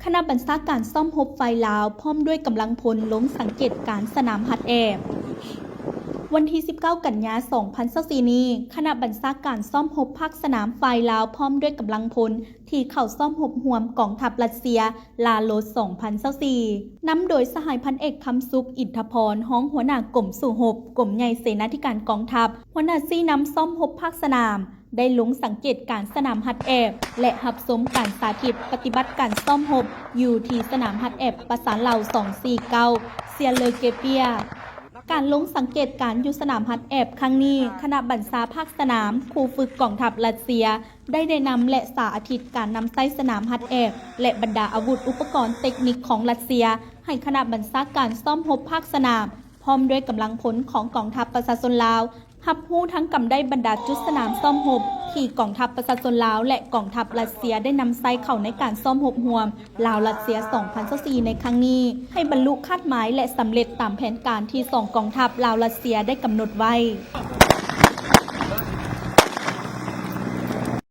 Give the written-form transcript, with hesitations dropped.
คณะบัญชาการซ่อมรบไฟลาวพร้อมด้วยกำลังพลลงสังเกตการสนามฮัดแอบวันที่ 19 กันยายน 2024 นี้คณะบัญชาการซ่อมรบภาคสนามไฟลาวพร้อมด้วยกำลังพลที่เข้าซ่อมรบห่วมกองทัพรัสเซียลาโลส 2024 นำโดยสหายพันเอกคำสุขอิทธพรห้องหัวหน้ากรมสู่รบกรมใหญ่เสนาธิการกองทัพหัวหน้าซี่นำซ่อมรบภาคสนามได้ลงสังเกตการสนามฮัดแอบและหับสมการสาธิตปฏิบัติการซ่อมรบอยู่ที่สนามฮัดแอบประสานเหล่า 249 เซียเลเกเปียการลงสังเกตการอยู่สนามฮัดแอบครั้งนี้คณะบัญชาภาคสนามครูฝึกกองทัพรัสเซียได้นำและสาธิตการนำใช้สนามฮัดแอบและบรรดาอาวุธอุปกรณ์เทคนิคของรัสเซียให้คณะบัญชาการซ่อมรบภาคสนามพร้อมด้วยกำลังพลของกองทัพประชาชนลาวรับรู้ทั้งกำได้บรรดาจุดสนามซ่อมรบที่กองทัพประชาชนลาวและกองทัพรัสเซียได้นำใช้เข้าในการซ่อมรบห่วมลาวรัสเซีย 2024 ในครั้งนี้ให้บรรลุคาดหมายและสำเร็จตามแผนการที่2กองทัพลาวรัสเซียได้กำหนดไว้